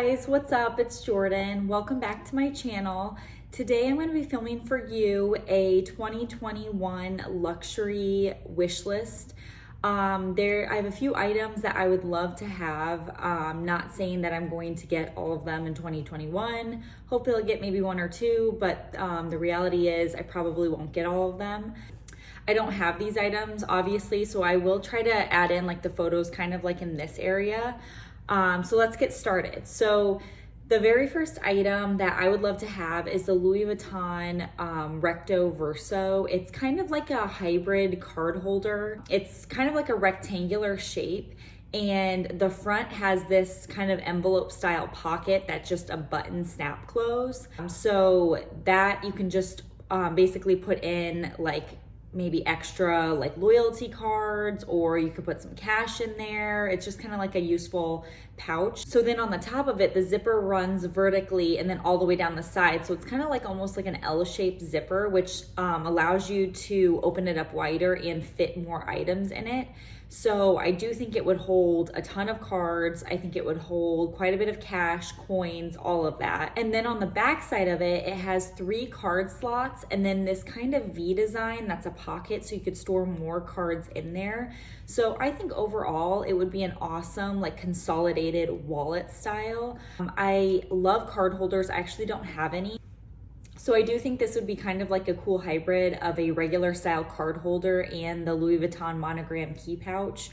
guys, what's up? It's Jordan. Welcome back to my channel. Today I'm going to be filming for you a 2021 luxury wish list. I have a few items that I would love to have. Not saying that I'm going to get all of them in 2021. Hopefully I'll get maybe one or two, but the reality is I probably won't get all of them. I don't have these items obviously, so I will try to add in like the photos kind of like in this area. So let's get started. So the very first item that I would love to have is the Louis Vuitton Recto Verso. It's kind of like a hybrid card holder. It's kind of like a rectangular shape, and the front has this kind of envelope style pocket that's just a button snap close. So that you can just basically put in like maybe extra like loyalty cards, or you could put some cash in there. It's just kind of like a useful pouch. So then on the top of it, the zipper runs vertically and then all the way down the side. So it's kind of like almost like an L-shaped zipper, which allows you to open it up wider and fit more items in it. So I do think it would hold a ton of cards. I think it would hold quite a bit of cash, coins, all of that. And then on the back side of it, it has 3 card slots and then this kind of V design that's a pocket, so you could store more cards in there. So I think overall it would be an awesome like consolidated wallet style. I love card holders. I actually don't have any. So I do think this would be kind of like a cool hybrid of a regular style card holder and the Louis Vuitton monogram key pouch,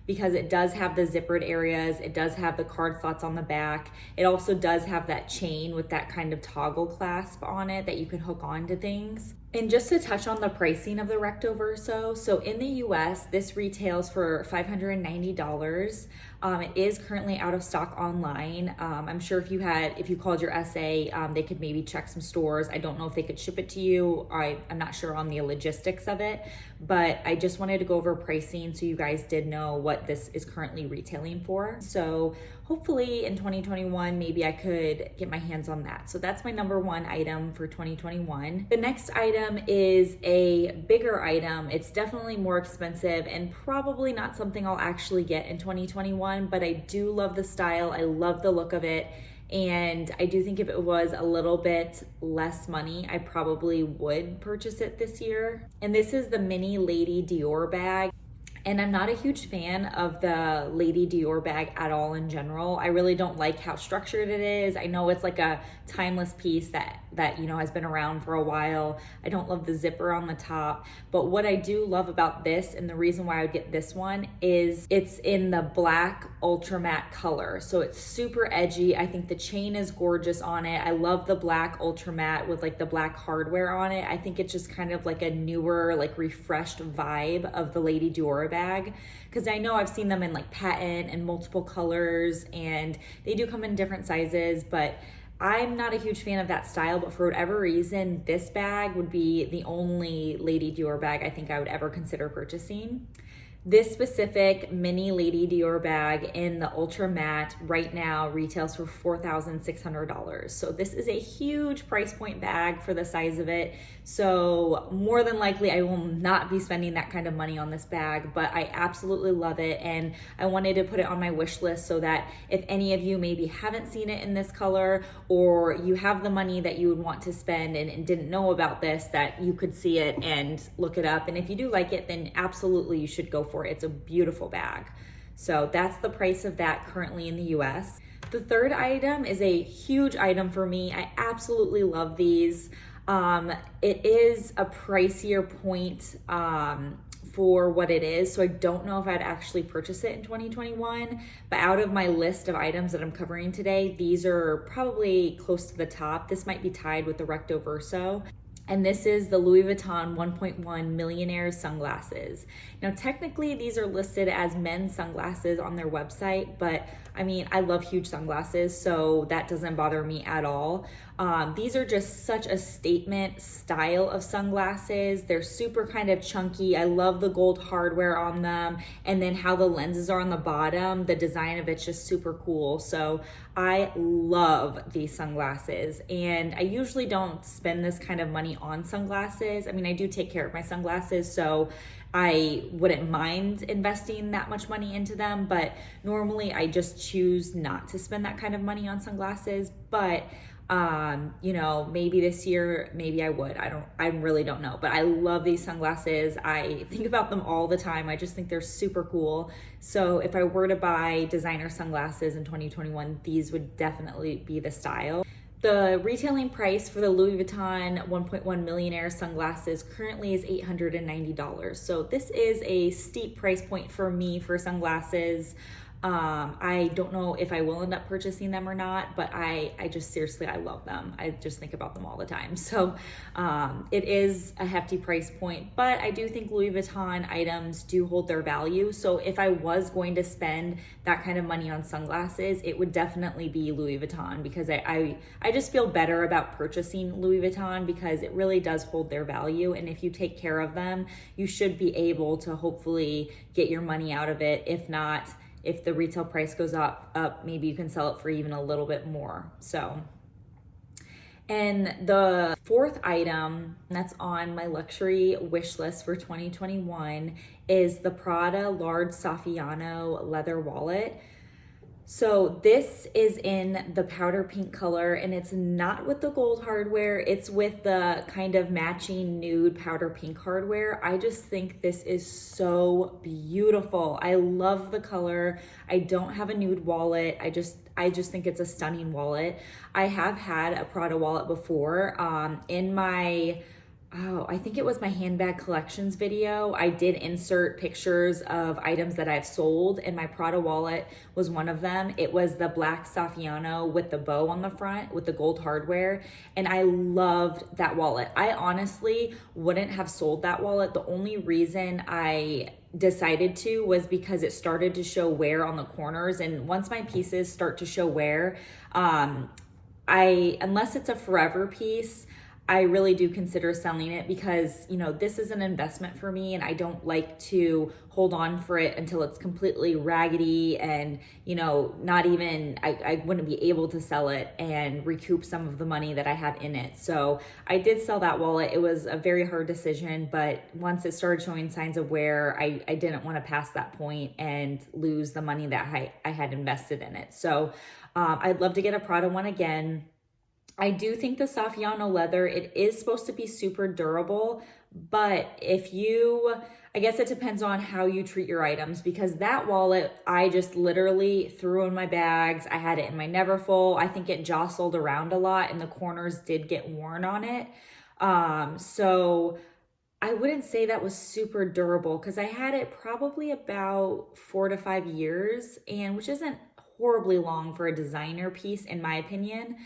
because it does have the zippered areas, it does have the card slots on the back. It also does have that chain with that kind of toggle clasp on it that you can hook onto things. And just to touch on the pricing of the Recto Verso, so in the US, this retails for $590. It is currently out of stock online. I'm sure if you called your SA, they could maybe check some stores. I don't know if they could ship it to you. I'm not sure on the logistics of it, but I just wanted to go over pricing so you guys did know what this is currently retailing for. So hopefully in 2021, maybe I could get my hands on that. So that's my number one item for 2021. The next item is a bigger item. It's definitely more expensive and probably not something I'll actually get in 2021, but I do love the style. I love the look of it. And I do think if it was a little bit less money, I probably would purchase it this year. And this is the mini Lady Dior bag. And I'm not a huge fan of the Lady Dior bag at all in general. I really don't like how structured it is. I know it's like a timeless piece that you know has been around for a while. I don't love the zipper on the top, but what I do love about this, and the reason why I would get this one, is it's in the black ultra matte color. So it's super edgy. I think the chain is gorgeous on it. I love the black ultra matte with like the black hardware on it. I think it's just kind of like a newer, like refreshed vibe of the Lady Dior bag, because I know I've seen them in like patent and multiple colors, and they do come in different sizes, but I'm not a huge fan of that style. But for whatever reason, this bag would be the only Lady Dior bag I think I would ever consider purchasing. This specific mini Lady Dior bag in the ultra matte right now retails for $4,600. So this is a huge price point bag for the size of it. So more than likely I will not be spending that kind of money on this bag, but I absolutely love it. And I wanted to put it on my wish list so that if any of you maybe haven't seen it in this color, or you have the money that you would want to spend and didn't know about this, that you could see it and look it up. And if you do like it, then absolutely you should go for it. It's a beautiful bag. So that's the price of that currently in the US. The third item is a huge item for me. I absolutely love these. It is a pricier point for what it is, so I don't know if I'd actually purchase it in 2021, but out of my list of items that I'm covering today, these are probably close to the top. This might be tied with the Recto Verso. And this is the Louis Vuitton 1.1 Millionaire sunglasses. Now, technically, these are listed as men's sunglasses on their website, but I mean, I love huge sunglasses, so that doesn't bother me at all. These are just such a statement style of sunglasses. They're super kind of chunky. I love the gold hardware on them, and then how the lenses are on the bottom. The design of it's just super cool. So I love these sunglasses, and I usually don't spend this kind of money on sunglasses. I mean, I do take care of my sunglasses, so I wouldn't mind investing that much money into them, but normally I just choose not to spend that kind of money on sunglasses. But you know, maybe this year, maybe I would. I really don't know. But I love these sunglasses. I think about them all the time. I just think they're super cool. So if I were to buy designer sunglasses in 2021, these would definitely be the style. The retailing price for the Louis Vuitton 1.1 Millionaire sunglasses currently is $890. So this is a steep price point for me for sunglasses. I don't know if I will end up purchasing them or not, but I just seriously, I love them. I just think about them all the time. So it is a hefty price point, but I do think Louis Vuitton items do hold their value. So if I was going to spend that kind of money on sunglasses, it would definitely be Louis Vuitton, because I just feel better about purchasing Louis Vuitton because it really does hold their value. And if you take care of them, you should be able to hopefully get your money out of it. If not, if the retail price goes up, maybe you can sell it for even a little bit more. So, and the fourth item that's on my luxury wish list for 2021 is the Prada Large Saffiano leather wallet. So this is in the powder pink color, and it's not with the gold hardware. It's with the kind of matching nude powder pink hardware. I just think this is so beautiful. I love the color. I don't have a nude wallet. I just think it's a stunning wallet. I have had a Prada wallet before. In my I think it was my handbag collections video, I did insert pictures of items that I've sold, and my Prada wallet was one of them. It was the black Saffiano with the bow on the front with the gold hardware, and I loved that wallet. I honestly wouldn't have sold that wallet. The only reason I decided to was because it started to show wear on the corners, and once my pieces start to show wear, unless it's a forever piece, I really do consider selling it, because, you know, this is an investment for me, and I don't like to hold on for it until it's completely raggedy and, you know, not even, I wouldn't be able to sell it and recoup some of the money that I have in it. So I did sell that wallet. It was a very hard decision, but once it started showing signs of wear, I didn't want to pass that point and lose the money that I had invested in it. So I'd love to get a Prada one again. I do think the Saffiano leather, it is supposed to be super durable, but I guess it depends on how you treat your items, because that wallet, I just literally threw in my bags. I had it in my Neverfull. I think it jostled around a lot and the corners did get worn on it. So I wouldn't say that was super durable, because I had it probably about 4 to 5 years, and which isn't horribly long for a designer piece, in my opinion.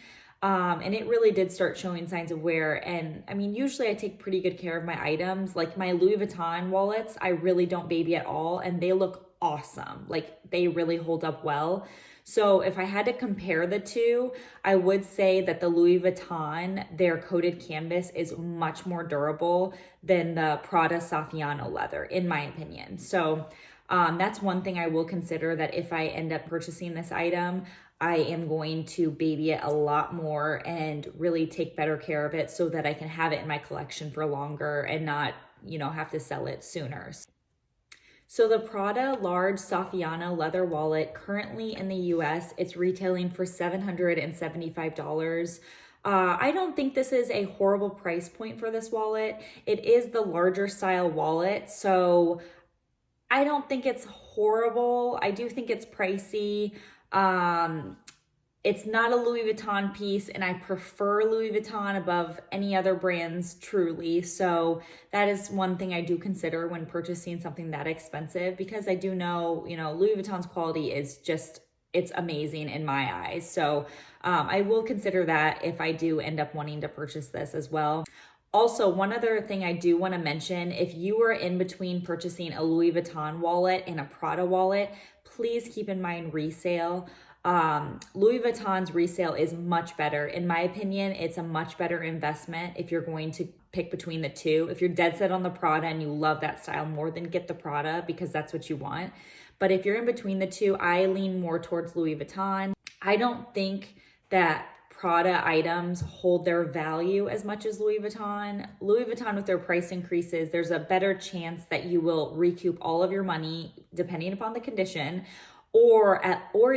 And it really did start showing signs of wear. And I mean, usually I take pretty good care of my items. Like my Louis Vuitton wallets, I really don't baby at all, and they look awesome. Like they really hold up well. So if I had to compare the two, I would say that the Louis Vuitton, their coated canvas is much more durable than the Prada Saffiano leather, in my opinion. So that's one thing I will consider, that if I end up purchasing this item, I am going to baby it a lot more and really take better care of it so that I can have it in my collection for longer and not, you know, have to sell it sooner. So the Prada Large Saffiano leather wallet, currently in the US, it's retailing for $775. I don't think this is a horrible price point for this wallet. It is the larger style wallet, so I don't think it's horrible. I do think it's pricey. It's not a Louis Vuitton piece, and I prefer Louis Vuitton above any other brands, truly. So that is one thing I do consider when purchasing something that expensive, because I do know, you know, Louis Vuitton's quality is just, it's amazing in my eyes. So I will consider that if I do end up wanting to purchase this as well. Also, one other thing I do want to mention, if you are in between purchasing a Louis Vuitton wallet and a Prada wallet, please keep in mind resale. Louis Vuitton's resale is much better. In my opinion, it's a much better investment if you're going to pick between the two. If you're dead set on the Prada and you love that style more, then get the Prada, because that's what you want. But if you're in between the two, I lean more towards Louis Vuitton. I don't think that Prada items hold their value as much as Louis Vuitton. Louis Vuitton, with their price increases, there's a better chance that you will recoup all of your money depending upon the condition, or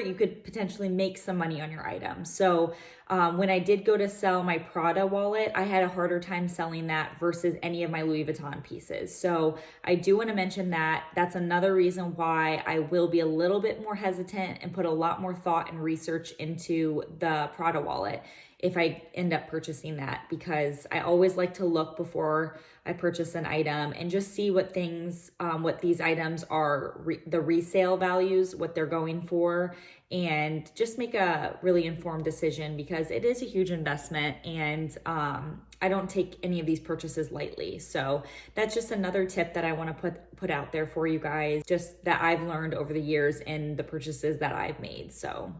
you could potentially make some money on your item. So when I did go to sell my Prada wallet, I had a harder time selling that versus any of my Louis Vuitton pieces. So I do want to mention that that's another reason why I will be a little bit more hesitant and put a lot more thought and research into the Prada wallet if I end up purchasing that, because I always like to look before I purchase an item and just see what things, what these items are, the resale values, what they're going for, and just make a really informed decision, because it is a huge investment, and I don't take any of these purchases lightly. So that's just another tip that I want to put out there for you guys, just that I've learned over the years in the purchases that I've made. So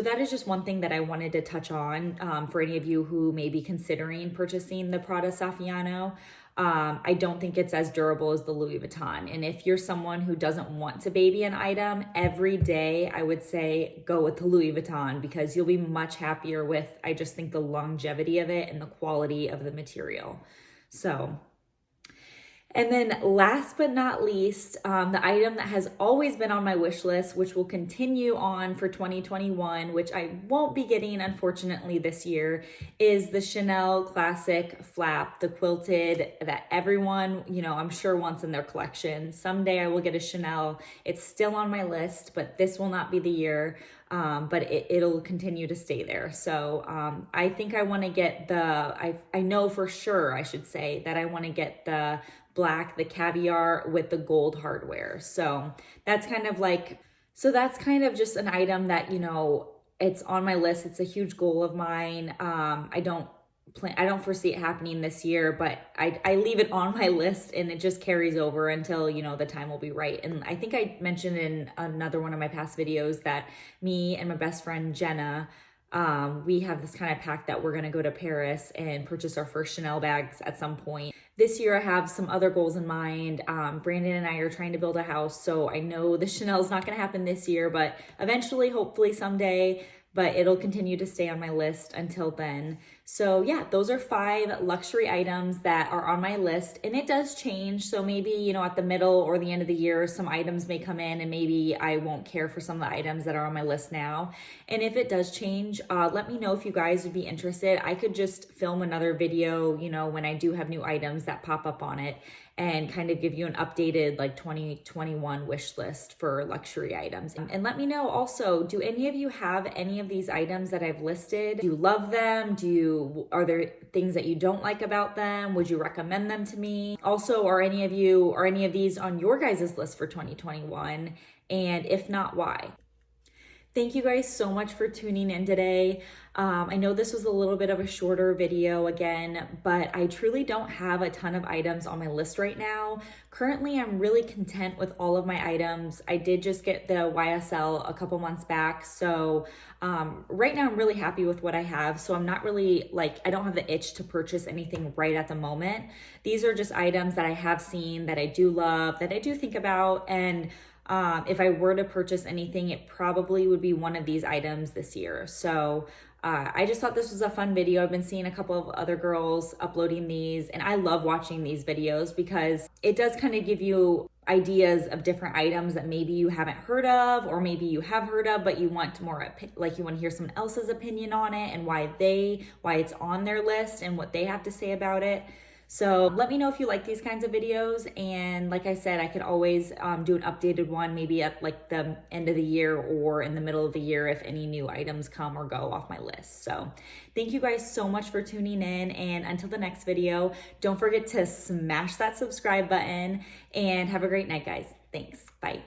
that is just one thing that I wanted to touch on for any of you who may be considering purchasing the Prada Saffiano. I don't think it's as durable as the Louis Vuitton. And if you're someone who doesn't want to baby an item, every day I would say go with the Louis Vuitton, because you'll be much happier with, I just think, the longevity of it and the quality of the material. And then last but not least, the item that has always been on my wish list, which will continue on for 2021, which I won't be getting, unfortunately, this year, is the Chanel Classic Flap, the quilted that everyone, I'm sure wants in their collection. Someday I will get a Chanel. It's still on my list, but this will not be the year. But it'll continue to stay there. So I think I want to get I know for sure, I should say, that I want to get the black, the caviar with the gold hardware. So that's kind of just an item that, it's on my list. It's a huge goal of mine. I don't foresee it happening this year, but I leave it on my list, and it just carries over until, the time will be right. And I think I mentioned in another one of my past videos that me and my best friend Jenna, we have this kind of pact that we're going to go to Paris and purchase our first Chanel bags at some point. This year I have some other goals in mind. Brandon and I are trying to build a house, so I know the Chanel's not going to happen this year, but eventually, hopefully someday, but it'll continue to stay on my list until then. So yeah, those are 5 luxury items that are on my list, and it does change. So maybe, at the middle or the end of the year, some items may come in and maybe I won't care for some of the items that are on my list now. And if it does change, let me know if you guys would be interested. I could just film another video, when I do have new items that pop up on it, and kind of give you an updated 2021 wish list for luxury items. And let me know also, do any of you have any of these items that I've listed? Do you love them? Are there things that you don't like about them? Would you recommend them to me? Also, are any of these on your guys' list for 2021? And if not, why? Thank you guys so much for tuning in today. I know this was a little bit of a shorter video again, but I truly don't have a ton of items on my list right now. Currently, I'm really content with all of my items. I did just get the YSL a couple months back. So right now I'm really happy with what I have. So I'm not really I don't have the itch to purchase anything right at the moment. These are just items that I have seen, that I do love, that I do think about. And if I were to purchase anything, it probably would be one of these items this year. So I just thought this was a fun video. I've been seeing a couple of other girls uploading these, and I love watching these videos because it does kind of give you ideas of different items that maybe you haven't heard of, or maybe you have heard of, but you want more, you want to hear someone else's opinion on it and why it's on their list and what they have to say about it. So let me know if you like these kinds of videos. And like I said, I could always do an updated one, maybe at the end of the year or in the middle of the year if any new items come or go off my list. So thank you guys so much for tuning in. And until the next video, don't forget to smash that subscribe button, and have a great night, guys. Thanks. Bye.